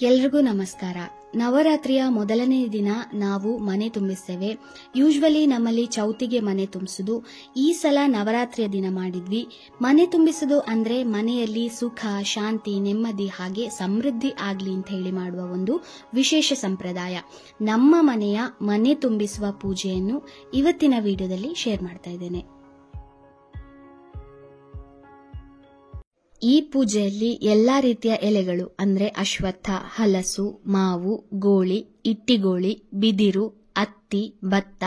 ಎಲ್ರಿಗೂ ನಮಸ್ಕಾರ. ನವರಾತ್ರಿಯ ಮೊದಲನೇ ದಿನ ನಾವು ಮನೆ ತುಂಬಿಸ್ತೇವೆ. ಯೂಶ್ವಲಿ ನಮ್ಮಲ್ಲಿ ಚೌತಿಗೆ ಮನೆ ತುಂಬಿಸೋದು. ಈ ಸಲ ನವರಾತ್ರಿಯ ದಿನ ಮಾಡಿದ್ವಿ. ಮನೆ ತುಂಬಿಸೋದು ಅಂದ್ರೆ ಮನೆಯಲ್ಲಿ ಸುಖ, ಶಾಂತಿ, ನೆಮ್ಮದಿ ಹಾಗೆ ಸಮೃದ್ಧಿ ಆಗ್ಲಿ ಅಂತ ಹೇಳಿ ಮಾಡುವ ಒಂದು ವಿಶೇಷ ಸಂಪ್ರದಾಯ. ನಮ್ಮ ಮನೆಯ ಮನೆ ತುಂಬಿಸುವ ಪೂಜೆಯನ್ನು ಇವತ್ತಿನ ವಿಡಿಯೋದಲ್ಲಿ ಶೇರ್ ಮಾಡ್ತಾ ಇದ್ದೇನೆ. ಈ ಪೂಜೆಯಲ್ಲಿ ಎಲ್ಲಾ ರೀತಿಯ ಎಲೆಗಳು ಅಂದ್ರೆ ಅಶ್ವತ್ಥ, ಹಲಸು, ಮಾವು, ಗೋಳಿ, ಇಟ್ಟಿಗೋಳಿ, ಬಿದಿರು, ಅತ್ತಿ, ಭತ್ತ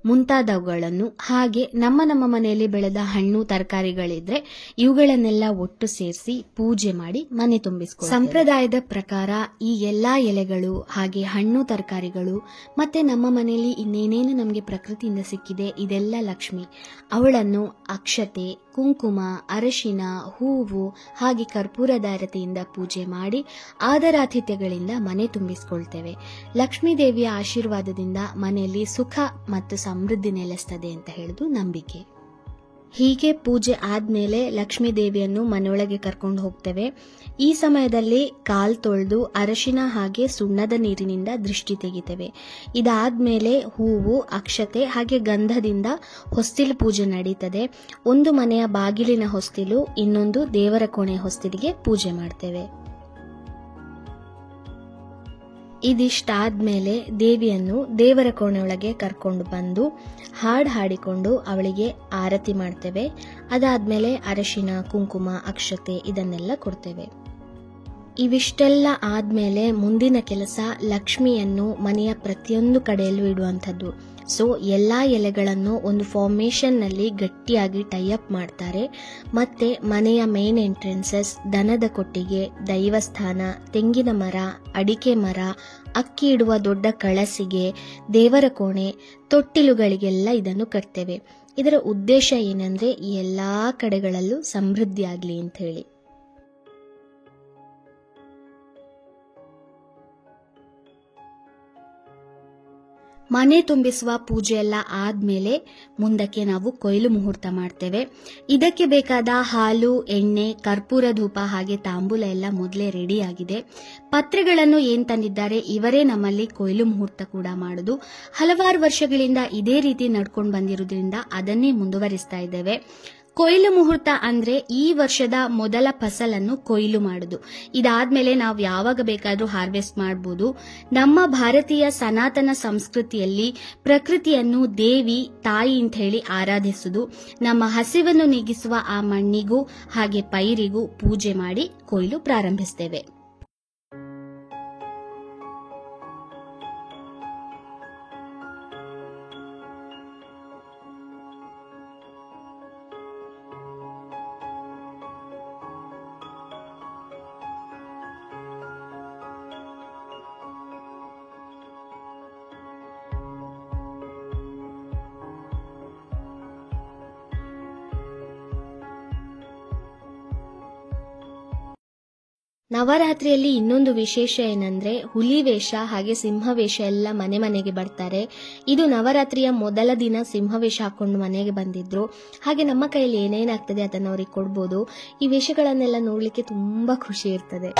ಮುಂತಾದವುಗಳನ್ನು ಹಾಗೆ ನಮ್ಮ ಮನೆಯಲ್ಲಿ ಬೆಳೆದ ಹಣ್ಣು ತರಕಾರಿಗಳಿದ್ರೆ ಇವುಗಳನ್ನೆಲ್ಲ ಒಟ್ಟು ಸೇರಿಸಿ ಪೂಜೆ ಮಾಡಿ ಮನೆ ತುಂಬಿಸ್ಕೊಳ್ಳಿ. ಸಂಪ್ರದಾಯದ ಪ್ರಕಾರ ಈ ಎಲ್ಲಾ ಎಲೆಗಳು ಹಾಗೆ ಹಣ್ಣು ತರಕಾರಿಗಳು ಮತ್ತೆ ನಮ್ಮ ಮನೆಯಲ್ಲಿ ಇನ್ನೇನೇನು ನಮಗೆ ಪ್ರಕೃತಿಯಿಂದ ಸಿಕ್ಕಿದೆ ಇದೆಲ್ಲ ಲಕ್ಷ್ಮಿ. ಅವಳನ್ನು ಅಕ್ಷತೆ, ಕುಂಕುಮ, ಅರಶಿನ, ಹೂವು ಹಾಗೆ ಕರ್ಪೂರದ ಆರತಿಯಿಂದ ಪೂಜೆ ಮಾಡಿ ಆದರಾತಿಥ್ಯಗಳಿಂದ ಮನೆ ತುಂಬಿಸಿಕೊಳ್ತೇವೆ. ಲಕ್ಷ್ಮೀ ದೇವಿಯ ಆಶೀರ್ವಾದದಿಂದ ಮನೆಯಲ್ಲಿ ಸುಖ ಮತ್ತು ಸಮೃದ್ಧಿ ನೆಲೆಸ್ತದೆ ಅಂತ ಹೇಳುದು ನಂಬಿಕೆ. ಹೀಗೆ ಪೂಜೆ ಆದ್ಮೇಲೆ ಲಕ್ಷ್ಮೀ ದೇವಿಯನ್ನು ಮನೆಯೊಳಗೆ ಕರ್ಕೊಂಡು ಹೋಗ್ತೇವೆ. ಈ ಸಮಯದಲ್ಲಿ ಕಾಲ್ ತೊಳೆದು ಅರಶಿನ ಹಾಗೆ ಸುಣ್ಣದ ನೀರಿನಿಂದ ದೃಷ್ಟಿ ತೆಗಿತೇವೆ. ಇದಾದ್ಮೇಲೆ ಹೂವು, ಅಕ್ಷತೆ ಹಾಗೆ ಗಂಧದಿಂದ ಹೊಸ್ತಿಲು ಪೂಜೆ ನಡೀತದೆ. ಒಂದು ಮನೆಯ ಬಾಗಿಲಿನ ಹೊಸ್ತಿಲು, ಇನ್ನೊಂದು ದೇವರ ಕೋಣೆ ಹೊಸ್ತಿಲಿಗೆ ಪೂಜೆ ಮಾಡ್ತೇವೆ. ಇದಿಷ್ಟಾದ್ಮೇಲೆ ದೇವಿಯನ್ನು ದೇವರ ಕೋಣೆಯೊಳಗೆ ಕರ್ಕೊಂಡು ಬಂದು ಹಾಡು ಹಾಡಿಕೊಂಡು ಅವಳಿಗೆ ಆರತಿ ಮಾಡ್ತೇವೆ. ಅದಾದ್ಮೇಲೆ ಅರಶಿನ, ಕುಂಕುಮ, ಅಕ್ಷತೆ ಇದನ್ನೆಲ್ಲ ಕೊಡ್ತೇವೆ. ಇವಿಷ್ಟೆಲ್ಲ ಆದ್ಮೇಲೆ ಮುಂದಿನ ಕೆಲಸ ಲಕ್ಷ್ಮಿಯನ್ನು ಮನೆಯ ಪ್ರತಿಯೊಂದು ಕಡೆಯಲ್ಲೂ ಇಡುವಂಥದ್ದು. ಸೊ ಎಲ್ಲಾ ಎಲೆಗಳನ್ನು ಒಂದು ಫಾರ್ಮೇಶನ್ ನಲ್ಲಿ ಗಟ್ಟಿಯಾಗಿ ಟೈಅಪ್ ಮಾಡ್ತಾರೆ. ಮತ್ತೆ ಮನೆಯ ಮೇನ್ ಎಂಟ್ರೆನ್ಸಸ್, ದನದ ಕೊಟ್ಟಿಗೆ, ದೈವಸ್ಥಾನ, ತೆಂಗಿನ ಮರ, ಅಡಿಕೆ ಮರ, ಅಕ್ಕಿ ಇಡುವ ದೊಡ್ಡ ಕಳಸಿಗೆ, ದೇವರ ಕೋಣೆ, ತೊಟ್ಟಿಲುಗಳಿಗೆಲ್ಲ ಇದನ್ನು ಕಟ್ತೇವೆ. ಇದರ ಉದ್ದೇಶ ಏನಂದ್ರೆ ಎಲ್ಲಾ ಕಡೆಗಳಲ್ಲೂ ಸಮೃದ್ಧಿ ಆಗ್ಲಿ ಅಂತ ಹೇಳಿ. ಮನೆ ತುಂಬಿಸುವ ಪೂಜೆ ಎಲ್ಲ ಆದ್ಮೇಲೆ ಮುಂದಕ್ಕೆ ನಾವು ಕೊಯ್ಲು ಮುಹೂರ್ತ ಮಾಡ್ತೇವೆ. ಇದಕ್ಕೆ ಬೇಕಾದ ಹಾಲು, ಎಣ್ಣೆ, ಕರ್ಪೂರ ಧೂಪ ಹಾಗೆ ತಾಂಬೂಲ ಎಲ್ಲ ಮೊದಲೇ ರೆಡಿ ಆಗಿದೆ. ಪತ್ರೆಗಳನ್ನು ಏನ್ ತಂದಿದ್ದಾರೆ ಇವರೇ ನಮ್ಮಲ್ಲಿ ಕೊಯ್ಲು ಮುಹೂರ್ತ ಕೂಡ ಮಾಡುದು. ಹಲವಾರು ವರ್ಷಗಳಿಂದ ಇದೇ ರೀತಿ ನಡ್ಕೊಂಡು ಬಂದಿರುವುದರಿಂದ ಅದನ್ನೇ ಮುಂದುವರಿಸ್ತಾ ಇದ್ದೇವೆ. ಕೊಯ್ಲು ಮುಹೂರ್ತ ಅಂದ್ರೆ ಈ ವರ್ಷದ ಮೊದಲ ಫಸಲನ್ನು ಕೊಯ್ಲು ಮಾಡುದು. ಇದಾದ್ಮೇಲೆ ನಾವು ಯಾವಾಗ ಬೇಕಾದ್ರೂ ಹಾರ್ವೆಸ್ಟ್ ಮಾಡಬಹುದು. ನಮ್ಮ ಭಾರತೀಯ ಸನಾತನ ಸಂಸ್ಕೃತಿಯಲ್ಲಿ ಪ್ರಕೃತಿಯನ್ನು ದೇವಿ, ತಾಯಿ ಅಂತ ಹೇಳಿ ಆರಾಧಿಸುದು. ನಮ್ಮ ಹಸಿವನ್ನು ನೀಗಿಸುವ ಆ ಮಣ್ಣಿಗೂ ಹಾಗೆ ಪೈರಿಗೂ ಪೂಜೆ ಮಾಡಿ ಕೊಯ್ಲು ಪ್ರಾರಂಭಿಸ್ತೇವೆ. ನವರಾತ್ರಿಯಲ್ಲಿ ಇನ್ನೊಂದು ವಿಶೇಷ ಏನಂದ್ರೆ ಹುಲಿ ವೇಷ ಹಾಗೆ ಸಿಂಹವೇಷ ಎಲ್ಲ ಮನೆಗೆ ಬರ್ತಾರೆ. ಇದು ನವರಾತ್ರಿಯ ಮೊದಲ ದಿನ ಸಿಂಹವೇಷ ಹಾಕೊಂಡು ಮನೆಗೆ ಬಂದಿದ್ರು. ಹಾಗೆ ನಮ್ಮ ಕೈಯಲ್ಲಿ ಏನೇನಾಗ್ತದೆ ಅದನ್ನ ಅವ್ರಿಗೆ ಕೊಡ್ಬೋದು. ಈ ವೇಷಗಳನ್ನೆಲ್ಲ ನೋಡ್ಲಿಕ್ಕೆ ತುಂಬಾ ಖುಷಿ ಇರ್ತದೆ.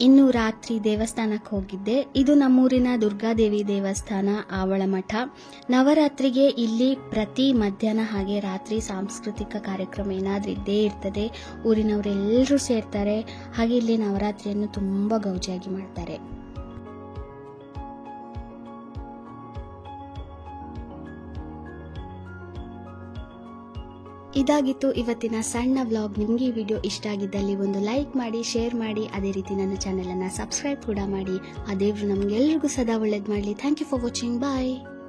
ಇನ್ನು ರಾತ್ರಿ ದೇವಸ್ಥಾನಕ್ಕೆ ಹೋಗಿದ್ದೆ. ಇದು ನಮ್ಮೂರಿನ ದುರ್ಗಾದೇವಿ ದೇವಸ್ಥಾನ, ಆವಳ ಮಠ. ನವರಾತ್ರಿಗೆ ಇಲ್ಲಿ ಪ್ರತಿ ಮಧ್ಯಾಹ್ನ ಹಾಗೆ ರಾತ್ರಿ ಸಾಂಸ್ಕೃತಿಕ ಕಾರ್ಯಕ್ರಮ ಏನಾದ್ರೂ ಇದ್ದೇ ಇರ್ತದೆ. ಊರಿನವರೆಲ್ಲರೂ ಸೇರ್ತಾರೆ. ಹಾಗೆ ಇಲ್ಲಿ ನವರಾತ್ರಿಯನ್ನು ತುಂಬಾ ಗೌಜಿಯಾಗಿ ಮಾಡ್ತಾರೆ. ಇದಾಗಿತ್ತು ಇವತ್ತಿನ ಸಣ್ಣ ವ್ಲಾಗ್. ನಿಮಗೆ ಈ ವಿಡಿಯೋ ಇಷ್ಟ ಆಗಿದ್ದಲ್ಲಿ ಒಂದು ಲೈಕ್ ಮಾಡಿ, ಶೇರ್ ಮಾಡಿ, ಅದೇ ರೀತಿ ನನ್ನ ಚಾನೆಲ್ ಅನ್ನ ಸಬ್ಸ್ಕ್ರೈಬ್ ಕೂಡ ಮಾಡಿ. ಆ ದೇವ್ರು ನಮ್ಗೆಲ್ರಿಗೂ ಸದಾ ಒಳ್ಳೇದು ಮಾಡಲಿ. Thank you for watching. Bye.